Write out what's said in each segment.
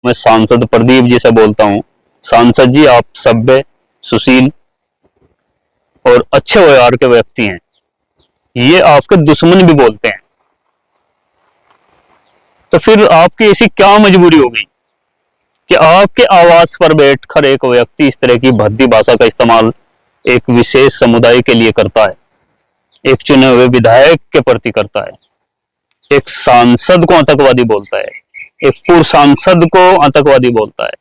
मैं सांसद प्रदीप जी से बोलता हूँ। सांसद जी, आप सभ्य, सुशील और अच्छे व्यवहार के व्यक्ति हैं। ये आपके दुश्मन भी बोलते हैं, तो फिर आपकी ऐसी क्या मजबूरी हो गई कि आपके आवास पर बैठकर एक व्यक्ति इस तरह की भद्दी भाषा का इस्तेमाल एक विशेष समुदाय के लिए करता है, एक चुने हुए विधायक के प्रति करता है, एक सांसद को आतंकवादी बोलता है, एक पूर्व सांसद को आतंकवादी बोलता है,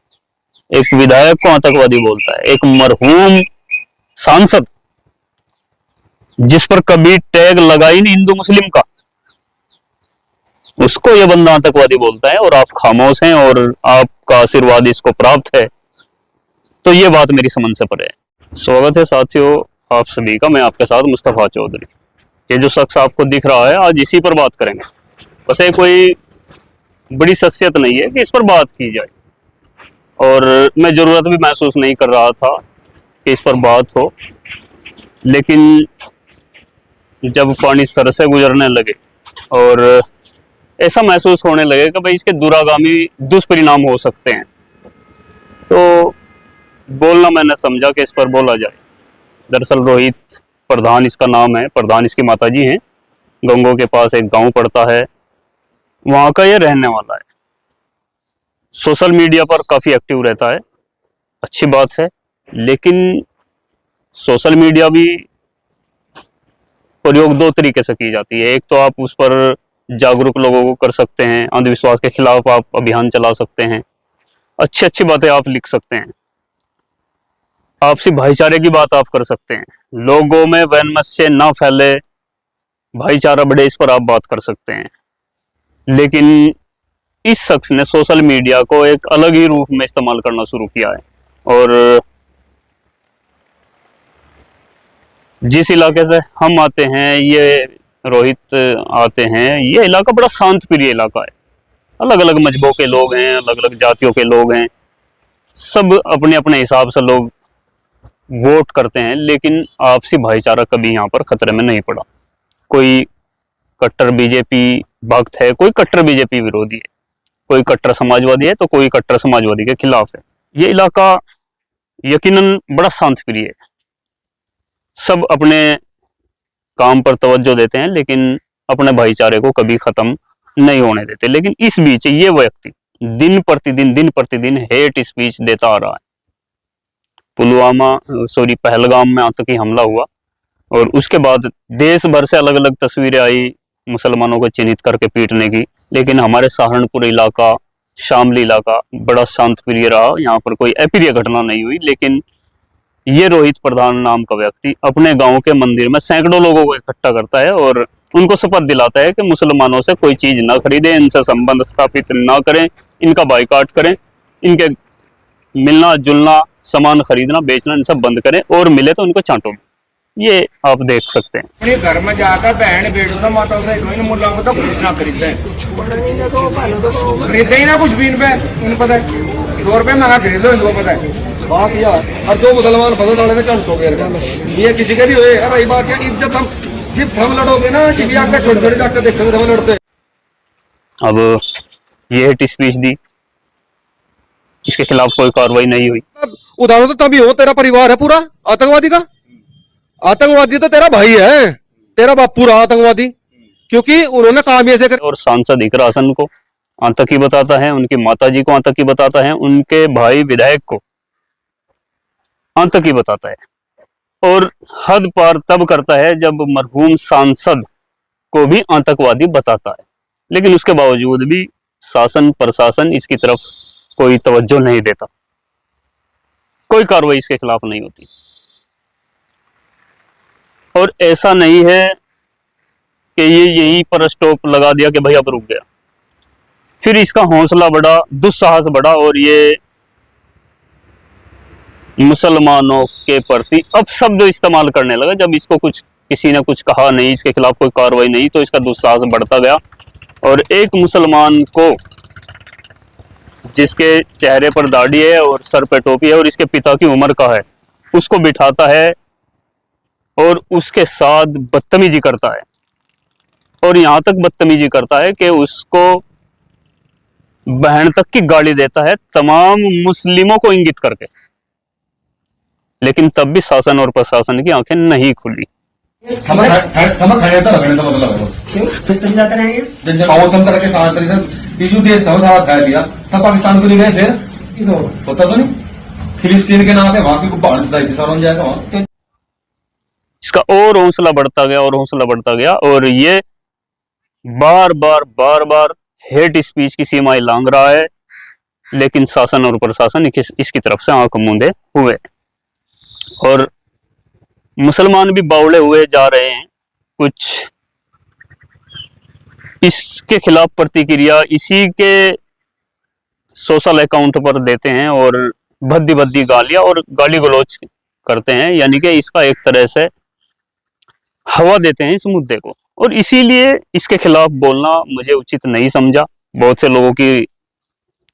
एक विधायक को आतंकवादी बोलता है, एक मरहूम सांसद जिस पर कभी टैग लगा ही नहीं हिंदू मुस्लिम का, उसको यह बंदा आतंकवादी बोलता है और आप खामोश हैं और आपका आशीर्वाद इसको प्राप्त है। तो ये बात मेरी समझ से परे है। स्वागत है साथियों आप सभी का, मैं आपके साथ मुस्तफा चौधरी। ये जो शख्स आपको दिख रहा है, आज इसी पर बात करेंगे। बस ये कोई बड़ी शख्सियत नहीं है कि इस पर बात की जाए, और मैं जरूरत भी महसूस नहीं कर रहा था कि इस पर बात हो, लेकिन जब पानी सर से गुजरने लगे और ऐसा महसूस होने लगे कि भाई इसके दूरागामी दुष्परिणाम हो सकते हैं, तो बोलना मैंने समझा कि इस पर बोला जाए। दरअसल रोहित प्रधान इसका नाम है, प्रधान इसकी माताजी हैं। गंगो के पास एक गांव पड़ता है, वहां का ये रहने वाला है। सोशल मीडिया पर काफी एक्टिव रहता है, अच्छी बात है, लेकिन सोशल मीडिया भी प्रयोग दो तरीके से की जाती है। एक तो आप उस पर जागरूक लोगों को कर सकते हैं, अंधविश्वास के खिलाफ आप अभियान चला सकते हैं, अच्छी अच्छी बातें आप लिख सकते हैं, आपसी भाईचारे की बात आप कर सकते हैं, लोगों में वैमनस्य ना फैले, भाईचारा बढ़े, इस पर आप बात कर सकते हैं। लेकिन इस शख्स ने सोशल मीडिया को एक अलग ही रूप में इस्तेमाल करना शुरू किया है, और जिस इलाके से हम आते हैं, ये रोहित आते हैं, ये इलाका बड़ा शांत प्रिय इलाका है। अलग अलग मजहबों के लोग हैं, अलग अलग जातियों के लोग हैं, सब अपने अपने हिसाब से लोग वोट करते हैं, लेकिन आपसी भाईचारा कभी यहाँ पर खतरे में नहीं पड़ा। कोई कट्टर बीजेपी भक्त है, कोई कट्टर बीजेपी विरोधी है, कोई कट्टर समाजवादी है, तो कोई कट्टर समाजवादी के खिलाफ है। ये इलाका यकीनन बड़ा शांत प्रिय है, सब अपने काम पर तवज्जो देते हैं, लेकिन अपने भाईचारे को कभी खत्म नहीं होने देते। लेकिन इस बीच ये व्यक्ति दिन प्रतिदिन हेट स्पीच देता आ रहा है। पहलगाम में आतंकी हमला हुआ, और उसके बाद देश भर से अलग अलग तस्वीरें आई मुसलमानों को चिन्हित करके पीटने की, लेकिन हमारे सहारनपुर इलाका, शामली इलाका बड़ा शांत प्रिय रहा, यहाँ पर कोई अप्रिय घटना नहीं हुई। लेकिन ये रोहित प्रधान नाम का व्यक्ति अपने गांव के मंदिर में सैकड़ों लोगों को इकट्ठा करता है और उनको शपथ दिलाता है कि मुसलमानों से कोई चीज ना खरीदें, इनसे संबंध स्थापित ना करें, इनका बाइकाट करें, इनके मिलना जुलना, सामान खरीदना बेचना, इन सब बंद करें, और मिले तो उनको चांटो। ये आप देख सकते हैं। अपने घर में जाकर बहन बेटों माता से कोई मुल्ला को तो कुछ ना खरीदते ही ना कुछ भी, इन पे उन्हें पता है 2 रुपए महंगा खरीद लो, इनको पता है बात यार। और जो मुसलमान फजल वाले में चंट हो गए, ये किसी के भी हुए। अरे बात है, जब हम लड़ोगे ना टीवी आकर छोटे छोटे जाकर देखोगे, हम लड़ते। अब ये हेट स्पीच दी, इसके खिलाफ कोई कार्रवाई नहीं हुई। उदाहरण तो तभी हो, तेरा परिवार है पूरा आतंकवादी का, आतंकवादी तो तेरा भाई है, तेरा बाप पूरा आतंकवादी, क्योंकि उन्होंने काम ऐसे कर। और सांसद इकरा हसन को आतंकी बताता है, उनकी माताजी को आतंकी बताता है, उनके भाई विधायक को आतंकी बताता है, और हद पार तब करता है जब मरहूम सांसद को भी आतंकवादी बताता है। लेकिन उसके बावजूद भी शासन प्रशासन इसकी तरफ कोई तवज्जो नहीं देता, कोई कार्रवाई इसके खिलाफ नहीं होती। और ऐसा नहीं है कि ये यहीं पर स्टॉप लगा दिया कि भाई अब रुक गया, फिर इसका हौसला बढ़ा, दुस्साहस बढ़ा, और ये मुसलमानों के प्रति अपशब्द इस्तेमाल करने लगा। जब इसको कुछ किसी ने कुछ कहा नहीं, इसके खिलाफ कोई कार्रवाई नहीं, तो इसका दुस्साहस बढ़ता गया, और एक मुसलमान को जिसके चेहरे पर दाढ़ी है और सर पे टोपी है और इसके पिता की उम्र का है, उसको बिठाता है और उसके साथ बदतमीजी करता है, और यहां तक बदतमीजी करता है कि उसको बहन तक की गाली देता है तमाम मुस्लिमों को इंगित करके, लेकिन तब भी शासन और प्रशासन की आंखें नहीं खुली। हम खड़े तो रखने का मतलब है क्यों फिर समझाते रहेंगे। जैसे औतम तरह के साथ तरीके तीजू देश था सारा खा दिया था, पाकिस्तान को नहीं गए फिर होता तो नहीं, फिलिस्तीन के नाम पे वहां की भारत बन जाएगा वहां। इसका और हौसला बढ़ता गया और हौसला बढ़ता गया, और ये बार बार हेट स्पीच की सीमाएं लांघ रहा है, लेकिन शासन और प्रशासन इसकी तरफ से आंख मूंदे हुए, और मुसलमान भी बावड़े हुए जा रहे हैं। कुछ इसके खिलाफ प्रतिक्रिया इसी के सोशल अकाउंट पर देते हैं और भद्दी भद्दी गालियां और गाली गलौज करते हैं, यानी कि इसका एक तरह से हवा देते हैं इस मुद्दे को, और इसीलिए इसके खिलाफ बोलना मुझे उचित नहीं समझा। बहुत से लोगों की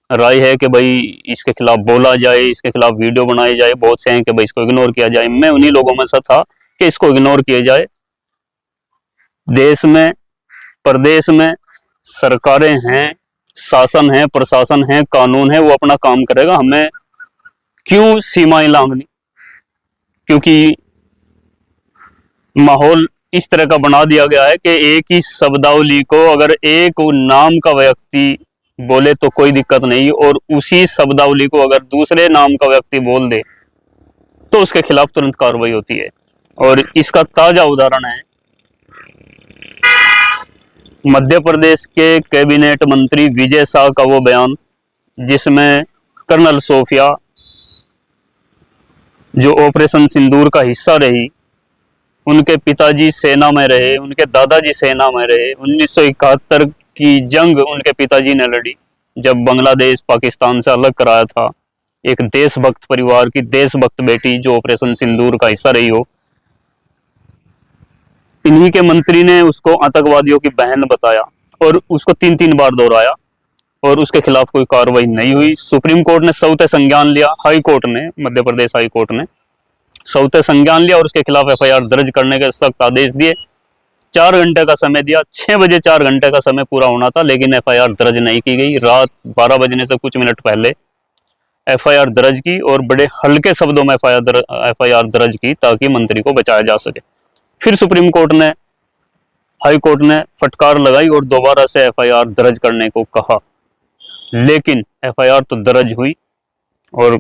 राय है कि भाई इसके खिलाफ बोला जाए, इसके खिलाफ वीडियो बनाई जाए, बहुत से हैं कि भाई इसको इग्नोर किया जाए। मैं उन्हीं लोगों में से था कि इसको इग्नोर किया जाए। देश में प्रदेश में सरकारें हैं, शासन है, प्रशासन है, कानून है, वो अपना काम करेगा। हमें क्यों सीमाएं लांघनी, क्योंकि माहौल इस तरह का बना दिया गया है कि एक ही शब्दावली को अगर एक नाम का व्यक्ति बोले तो कोई दिक्कत नहीं, और उसी शब्दावली को अगर दूसरे नाम का व्यक्ति बोल दे तो उसके खिलाफ तुरंत कार्रवाई होती है। और इसका ताजा उदाहरण है मध्य प्रदेश के कैबिनेट मंत्री विजय शाह का वो बयान, जिसमें कर्नल सोफिया जो ऑपरेशन सिंदूर का हिस्सा रही, उनके पिताजी सेना में रहे, उनके दादाजी सेना में रहे, 1971 की जंग उनके पिताजी ने लड़ी जब बांग्लादेश पाकिस्तान से अलग कराया था। एक देशभक्त परिवार की देशभक्त बेटी जो ऑपरेशन सिंदूर का हिस्सा रही हो, इन्हीं के मंत्री ने उसको आतंकवादियों की बहन बताया और उसको 3 बार दोहराया, और उसके खिलाफ कोई कार्रवाई नहीं हुई। सुप्रीम कोर्ट ने सौते संज्ञान लिया, हाई कोर्ट ने, मध्य प्रदेश हाई कोर्ट ने सौते संज्ञान लिया और उसके खिलाफ एफआईआर दर्ज करने के सख्त आदेश दिए। 4 घंटे का समय दिया, 6 बजे 4 घंटे का समय पूरा होना था, लेकिन एफआईआर दर्ज नहीं की गई। रात 12 बजने से कुछ मिनट पहले एफआईआर दर्ज की, और बड़े हल्के शब्दों में एफआईआर दर्ज की ताकि मंत्री को बचाया जा सके। फिर सुप्रीम कोर्ट ने, हाई कोर्ट ने फटकार लगाई और दोबारा से एफआईआर दर्ज करने को कहा, लेकिन एफआईआर तो दर्ज हुई, और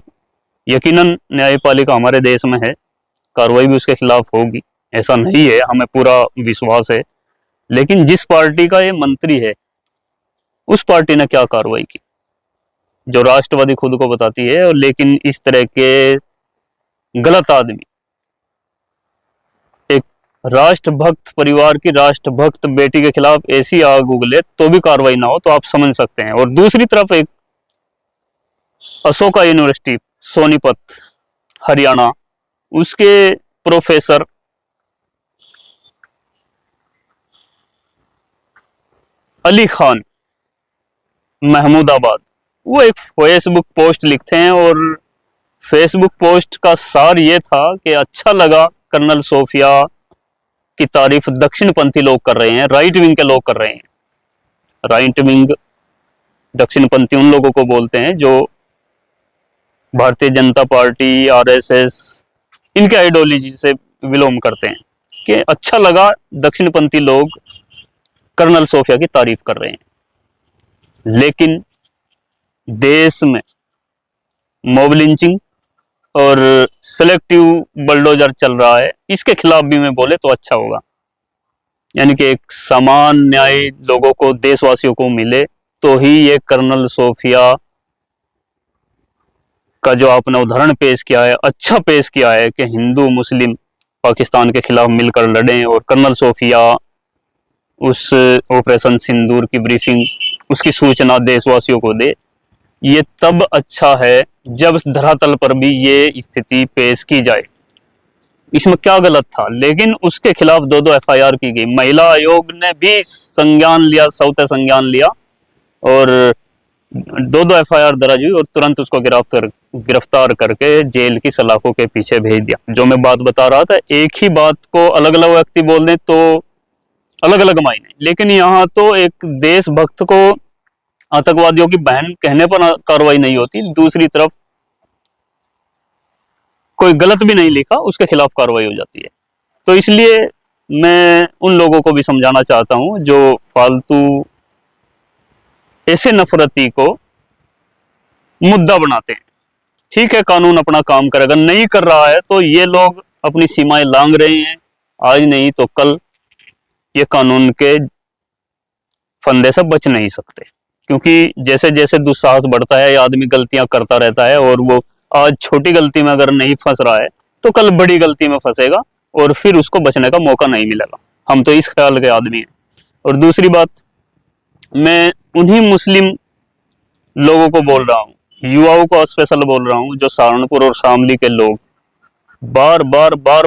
यकीनन न्यायपालिका हमारे देश में है, कार्रवाई भी उसके खिलाफ होगी, ऐसा नहीं है, हमें पूरा विश्वास है। लेकिन जिस पार्टी का ये मंत्री है, उस पार्टी ने क्या कार्रवाई की, जो राष्ट्रवादी खुद को बताती है, और लेकिन इस तरह के गलत आदमी एक राष्ट्रभक्त परिवार की राष्ट्रभक्त बेटी के खिलाफ ऐसी आग उगले तो भी कार्रवाई ना हो, तो आप समझ सकते हैं। और दूसरी तरफ एक अशोका यूनिवर्सिटी सोनीपत हरियाणा, उसके प्रोफेसर अली खान महमूदाबाद, वो एक फेसबुक पोस्ट लिखते हैं, और फेसबुक पोस्ट का सार ये था कि अच्छा लगा कर्नल सोफिया की तारीफ दक्षिणपंथी लोग कर रहे हैं, राइट विंग के लोग कर रहे हैं। राइट विंग दक्षिणपंथी उन लोगों को बोलते हैं जो भारतीय जनता पार्टी, आरएसएस, इनके आइडियोलॉजी से विलोम करते हैं, कि अच्छा लगा दक्षिणपंथी लोग कर्नल सोफिया की तारीफ कर रहे हैं। लेकिन देश में मॉब लिंचिंग और सेलेक्टिव बलडोजर चल रहा है, इसके खिलाफ भी मैं बोले तो अच्छा होगा, यानी कि एक समान न्याय लोगों को, देशवासियों को मिले, तो ही ये कर्नल सोफिया का जो आपने उदाहरण पेश किया है, अच्छा पेश किया है कि हिंदू मुस्लिम पाकिस्तान के खिलाफ मिलकर लड़ें, और कर्नल सोफिया उस ऑपरेशन सिंदूर की ब्रीफिंग, उसकी सूचना देशवासियों को दे। ये तब अच्छा है जब धरातल पर भी ये स्थिति पेश की जाए। इसमें क्या गलत था, लेकिन उसके खिलाफ 2 एफआईआर की गई। महिला आयोग ने भी संज्ञान लिया, सौते संज्ञान लिया, और 2 एफआईआर दर्ज हुई, और तुरंत उसको गिरफ्तार करके जेल की सलाखों के पीछे भेज दिया। जो मैं बात बता रहा था, एक ही बात को अलग अलग व्यक्ति बोल दें तो अलग अलग मायने, लेकिन यहाँ तो एक देशभक्त को आतंकवादियों की बहन कहने पर कार्रवाई नहीं होती, दूसरी तरफ कोई गलत भी नहीं लिखा उसके खिलाफ कार्रवाई हो जाती है। तो इसलिए मैं उन लोगों को भी समझाना चाहता हूं जो फालतू ऐसे नफरती को मुद्दा बनाते हैं। ठीक है, कानून अपना काम करेगा, नहीं कर रहा है तो ये लोग अपनी सीमाएं लांघ रहे हैं। आज नहीं तो कल ये कानून के फंदे से बच नहीं सकते, क्योंकि जैसे जैसे दुस्साहस बढ़ता है, ये आदमी गलतियां करता रहता है, और वो आज छोटी गलती में अगर नहीं फंस रहा है तो कल बड़ी गलती में फंसेगा और फिर उसको बचने का मौका नहीं मिलेगा। हम तो इस ख्याल के आदमी हैं। और दूसरी बात, मैं उन्हीं मुस्लिम लोगों को बोल रहा हूँ, युवाओं को स्पेशल बोल रहा हूँ, जो सहारनपुर और शामली के लोग बार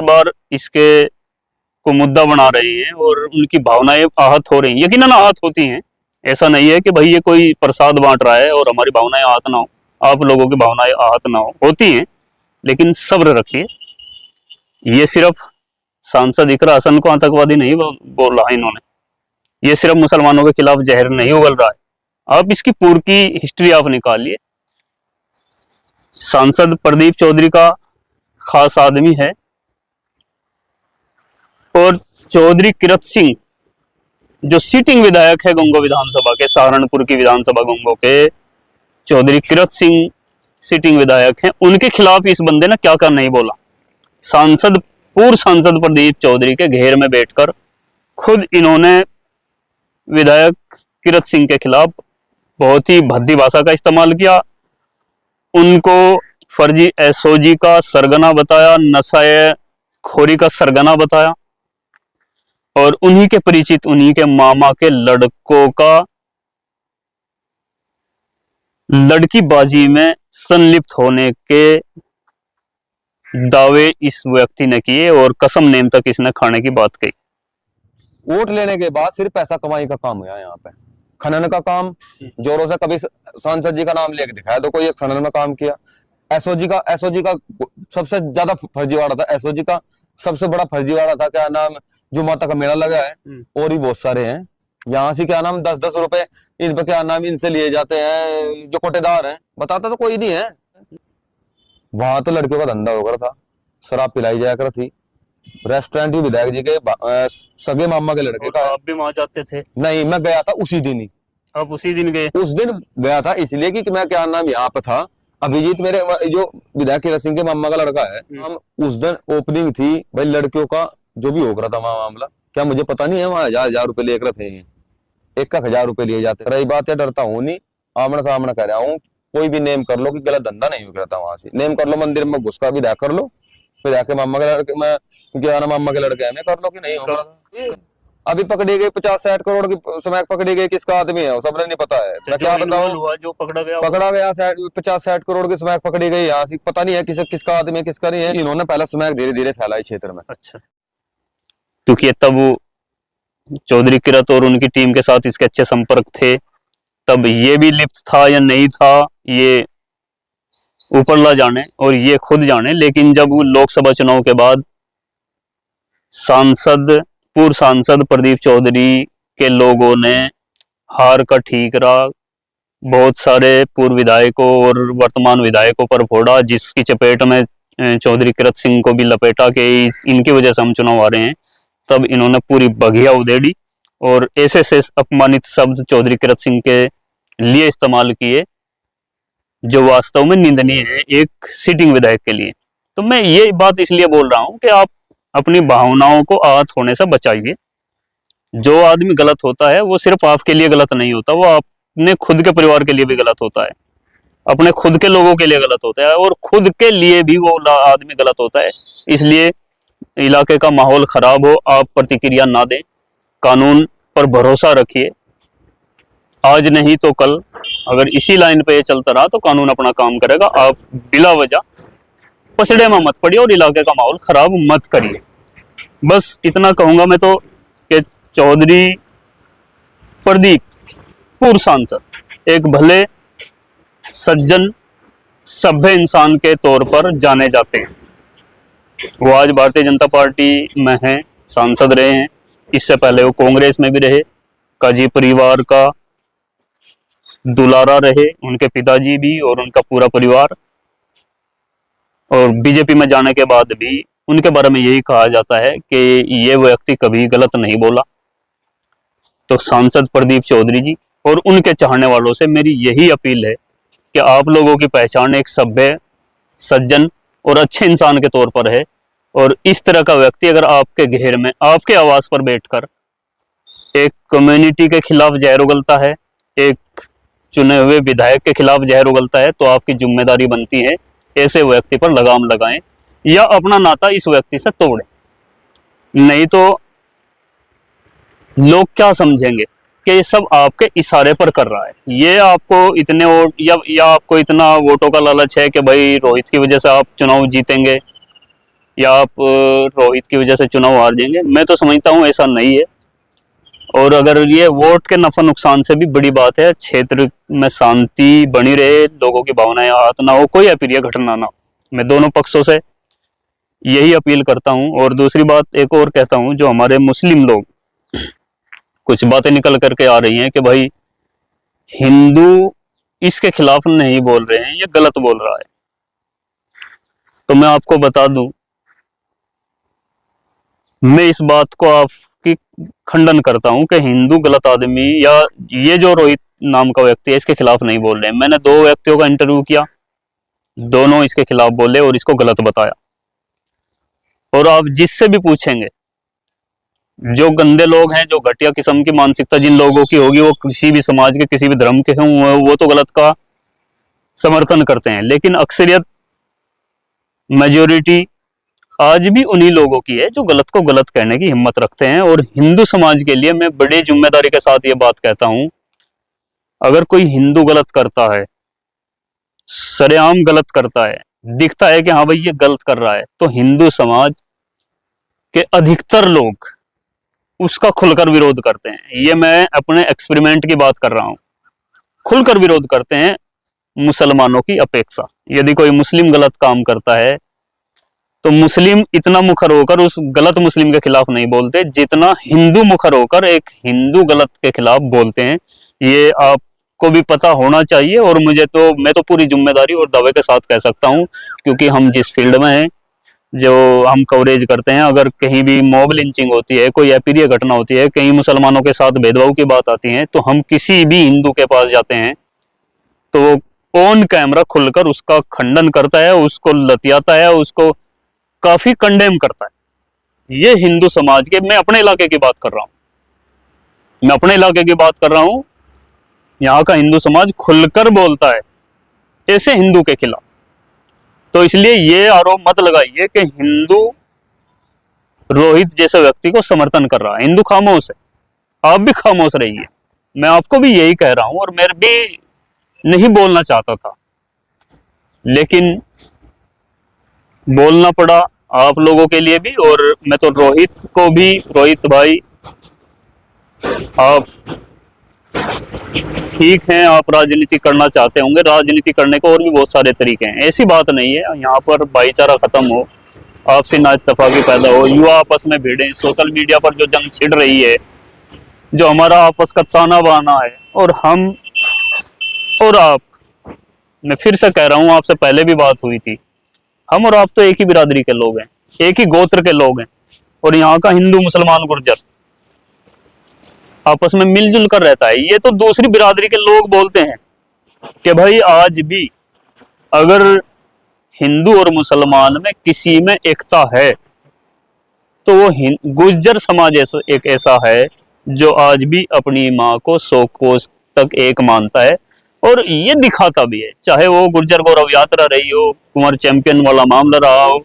बार इसके को मुद्दा बना रहे हैं और उनकी भावनाएं आहत हो रही हैं। यकीनन आहत होती हैं, ऐसा नहीं है कि भाई ये कोई प्रसाद बांट रहा है और हमारी भावनाएं आहत ना हो, आप लोगों की भावनाएं आहत ना हो, होती हैं, लेकिन सब्र रखिए। ये सिर्फ सांसद इकरा हसन को आतंकवादी नहीं बोल रहा है इन्होंने, ये सिर्फ मुसलमानों के खिलाफ जहर नहीं उगल रहा है। आप इसकी पूरी की हिस्ट्री आप निकालिए। सांसद प्रदीप चौधरी का खास आदमी है, और चौधरी किरत सिंह जो सिटिंग विधायक है गंगो विधानसभा के, सहारनपुर की विधानसभा गंगो के चौधरी किरत सिंह सिटिंग विधायक हैं, उनके खिलाफ इस बंदे ने क्या क्या नहीं बोला। पूर्व सांसद प्रदीप चौधरी के घेर में बैठकर खुद इन्होंने विधायक किरत सिंह के खिलाफ बहुत ही भद्दी भाषा का इस्तेमाल किया, उनको फर्जी एसओजी का सरगना बताया, नशाए खोरी का सरगना बताया, और उन्हीं के परिचित, उन्हीं के मामा के लड़कों का लड़की बाजी में संलिप्त होने के दावे इस व्यक्ति ने किए और कसम नेम तक इसने खाने की बात कही। वोट लेने के बाद सिर्फ पैसा कमाई का काम हुआ यहाँ पे, खनन का काम जोरों से। कभी सांसद जी का नाम लेके दिखाया तो कोई एक खनन में काम किया। एसओजी का सबसे ज्यादा फर्जीवाड़ा था, एसओजी का सबसे बड़ा फर्जीवाड़ा था, क्या नाम, जो माता का मेला लगा है, और भी बहुत सारे हैं यहाँ से, क्या नाम, 10-10 रुपए इन पे क्या नाम इनसे लिए जाते हैं, जो कोटेदार हैं, बताता तो कोई नहीं है। वहां तो लड़कियों का धंधा हो रहा था, शराब पिलाई जाया कर थी। रेस्टोरेंट भी विधायक जी के सगे मामा के लड़के का। आप भी वहां जाते थे? नहीं, मैं गया था उसी दिन ही। आप उसी दिन गए? उस दिन गया था इसलिए कि मैं, क्या नाम, यहाँ पे था अभिजीत, मेरे जो विधायक किरत सिंह के मामा का लड़का है। हम उस दिन ओपनिंग थी भाई, लड़कियों का जो भी हो रहा था वहां मामला, क्या मुझे पता नहीं है, वहां 1000 रुपए ले रहे थे, एक का 1000 रुपए लिए जाते। रही बात है, डरता हूँ नहीं, आमना सामना कह रहा हूँ, कोई भी नेम कर लो कि गलत धंधा नहीं हो रहा था, वहां से नेम कर लो, मंदिर में घुस का भी कर लो, फिर जाके मामा के लड़के, मैं क्या नाम, मामा के लड़के हमें कर लो कि नहीं हो रहा था। अभी पकड़ी गई 50-60 करोड़ की स्मैक पकड़ी गई, किसका आदमी है वो सबने नहीं पता है। मैं क्या बताऊं, जो पकड़ा गया 50-60 करोड़ की स्मैक पकड़ी गई यहाँ से, पता नहीं है किसका आदमी है किसका नहीं है। इन्होंने पहला स्मैक धीरे धीरे फैलाई क्षेत्र में। अच्छा, क्योंकि तब वो चौधरी किरत और उनकी टीम के साथ इसके अच्छे संपर्क थे, तब ये भी लिप्त था या नहीं था ये ऊपर ला जाने और ये खुद जाने। लेकिन जब लोकसभा चुनाव के बाद पूर्व सांसद प्रदीप चौधरी के लोगों ने हार का ठीकरा बहुत सारे पूर्व विधायकों और वर्तमान विधायकों पर फोड़ा, जिसकी चपेट में चौधरी किरत सिंह को भी लपेटा कि इनकी वजह से हम चुनाव आ रहे हैं, तब इन्होंने पूरी बघिया उधेड़ी और ऐसे अपमानित शब्द चौधरी किरत सिंह के लिए इस्तेमाल किए जो वास्तव में निंदनीय है एक सिटिंग विधायक के लिए। तो मैं ये बात इसलिए बोल रहा हूं कि आप अपनी भावनाओं को आहत होने से बचाइए। जो आदमी गलत होता है वो सिर्फ आपके लिए गलत नहीं होता, वो अपने खुद के परिवार के लिए भी गलत होता है, अपने खुद के लोगों के लिए गलत होता है, और खुद के लिए भी वो आदमी गलत होता है। इसलिए इलाके का माहौल खराब हो, आप प्रतिक्रिया ना दें, कानून पर भरोसा रखिए। आज नहीं तो कल अगर इसी लाइन पे ये चलता रहा तो कानून अपना काम करेगा। आप बिला वजह पसड़े में मत पड़िए और इलाके का माहौल खराब मत करिए। बस इतना कहूंगा मैं तो कि चौधरी प्रदीप पूर्व सांसद एक भले सज्जन सभ्य इंसान के तौर पर जाने जाते हैं। वो आज भारतीय जनता पार्टी में हैं, सांसद रहे हैं, इससे पहले वो कांग्रेस में भी रहे, काजी परिवार का दुलारा रहे, उनके पिताजी भी और उनका पूरा परिवार। और बीजेपी में जाने के बाद भी उनके बारे में यही कहा जाता है कि ये व्यक्ति कभी गलत नहीं बोला। तो सांसद प्रदीप चौधरी जी और उनके चाहने वालों से मेरी यही अपील है कि आप लोगों की पहचान एक सभ्य, सज्जन और अच्छे इंसान के तौर पर है, और इस तरह का व्यक्ति अगर आपके घेर में, आपके आवास पर बैठकर एक कम्युनिटी के खिलाफ जहर उगलता है, एक चुने हुए विधायक के खिलाफ जहर उगलता है, तो आपकी जिम्मेदारी बनती है ऐसे व्यक्ति पर लगाम लगाएं या अपना नाता इस व्यक्ति से तोड़ें। नहीं तो लोग क्या समझेंगे कि ये सब आपके इशारे पर कर रहा है, ये आपको इतने वोट या आपको इतना वोटों का लालच है कि भाई रोहित की वजह से आप चुनाव जीतेंगे या आप रोहित की वजह से चुनाव हार जाएंगे। मैं तो समझता हूँ ऐसा नहीं है। और अगर ये वोट के नफा नुकसान से भी बड़ी बात है, क्षेत्र में शांति बनी रहे, लोगों की भावनाएं आहत ना हो, कोई अप्रिय घटना ना हो। मैं दोनों पक्षों से यही अपील करता हूं। और दूसरी बात एक और कहता हूं, जो हमारे मुस्लिम लोग कुछ बातें निकल करके आ रही हैं कि भाई हिंदू इसके खिलाफ नहीं बोल रहे हैं, ये गलत बोल रहा है, तो मैं आपको बता दूं, मैं इस बात को आपकी खंडन करता हूं कि हिंदू गलत आदमी या ये जो रोहित नाम का व्यक्ति है इसके खिलाफ नहीं बोल रहे हैं। मैंने 2 व्यक्तियों का इंटरव्यू किया, दोनों इसके खिलाफ बोले और इसको गलत बताया। और आप जिससे भी पूछेंगे, जो गंदे लोग हैं, जो घटिया किस्म की मानसिकता जिन लोगों की होगी, वो किसी भी समाज के, किसी भी धर्म के हों, वो तो गलत का समर्थन करते हैं। लेकिन अक्सरियत, मेजोरिटी आज भी उन्हीं लोगों की है जो गलत को गलत कहने की हिम्मत रखते हैं। और हिंदू समाज के लिए मैं बड़ी जिम्मेदारी के साथ ये बात कहता हूं, अगर कोई हिंदू गलत करता है, सरेआम गलत करता है, दिखता है कि हाँ भाई ये गलत कर रहा है, तो हिंदू समाज के अधिकतर लोग उसका खुलकर विरोध करते हैं। ये मैं अपने एक्सपेरिमेंट की बात कर रहा हूं, खुलकर विरोध करते हैं मुसलमानों की अपेक्षा। यदि कोई मुस्लिम गलत काम करता है तो मुस्लिम इतना मुखर होकर उस गलत मुस्लिम के खिलाफ नहीं बोलते जितना हिंदू मुखर होकर एक हिंदू गलत के खिलाफ बोलते हैं। ये आपको भी पता होना चाहिए। और मैं तो पूरी जिम्मेदारी और दावे के साथ कह सकता हूं, क्योंकि हम जिस फील्ड में हैं, जो हम कवरेज करते हैं, अगर कहीं भी मॉब लिंचिंग होती है, कोई अप्रिय घटना होती है, कहीं मुसलमानों के साथ भेदभाव की बात आती है, तो हम किसी भी हिंदू के पास जाते हैं तो वो ऑन कैमरा खुलकर उसका खंडन करता है, उसको लतियाता है, उसको काफी कंडेम करता है। ये हिंदू समाज के, मैं अपने इलाके की बात कर रहा हूं, यहाँ का हिंदू समाज खुलकर बोलता है ऐसे हिंदू के खिलाफ। तो इसलिए ये आरोप मत लगाइए कि हिंदू रोहित जैसे व्यक्ति को समर्थन कर रहा है। हिंदू खामोश है, आप भी खामोश रहिए। मैं आपको भी यही कह रहा हूं, और मैं भी नहीं बोलना चाहता था, लेकिन बोलना पड़ा आप लोगों के लिए भी। और मैं तो रोहित को भी, रोहित भाई आप ठीक हैं, आप राजनीति करना चाहते होंगे, राजनीति करने को और भी बहुत सारे तरीके हैं, ऐसी बात नहीं है। यहाँ पर भाईचारा खत्म हो, आपसी ना इत्तेफाकी पैदा हो, युवा आपस में भिड़े, सोशल मीडिया पर जो जंग छिड़ रही है, जो हमारा आपस का ताना बाना है, और हम और आप, मैं फिर से कह रहा हूं, आपसे पहले भी बात हुई थी, हम और आप तो एक ही बिरादरी के लोग हैं, एक ही गोत्र के लोग हैं। और यहाँ का हिंदू, मुसलमान, गुर्जर आपस में मिलजुल कर रहता है। ये तो दूसरी बिरादरी के लोग बोलते हैं कि भाई आज भी अगर हिंदू और मुसलमान में किसी में एकता है तो वो गुर्जर समाज एक ऐसा है जो आज भी अपनी माँ को 100 कोस तक एक मानता है, और ये दिखाता भी है। चाहे वो गुर्जर गौरव यात्रा रही हो, कुंवर चैंपियन वाला मामला रहा हो,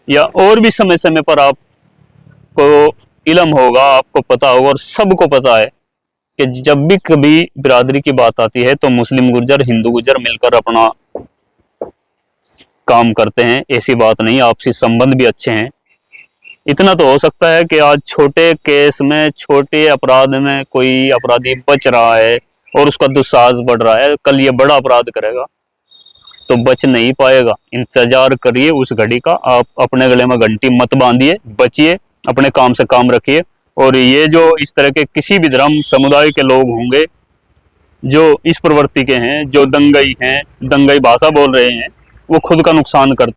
या और भी समय समय पर आपको इल्म होगा, आपको पता होगा, और सबको पता है कि जब भी कभी बिरादरी की बात आती है तो मुस्लिम गुर्जर, हिंदू गुर्जर मिलकर अपना काम करते हैं। ऐसी बात नहीं, आपसी संबंध भी अच्छे हैं। इतना तो हो सकता है कि आज छोटे केस में, छोटे अपराध में कोई अपराधी बच रहा है और उसका दुस्साहस बढ़ रहा है, कल ये बड़ा अपराध करेगा तो बच नहीं पाएगा। इंतजार करिए उस घड़ी का। आप अपने गले में घंटी मत बांधिए, बचिए, अपने काम से काम रखिए। और ये जो इस तरह के किसी भी धर्म समुदाय के लोग होंगे, जो इस प्रवृत्ति के हैं, जो दंगई हैं, दंगई भाषा बोल रहे हैं, वो खुद का नुकसान करते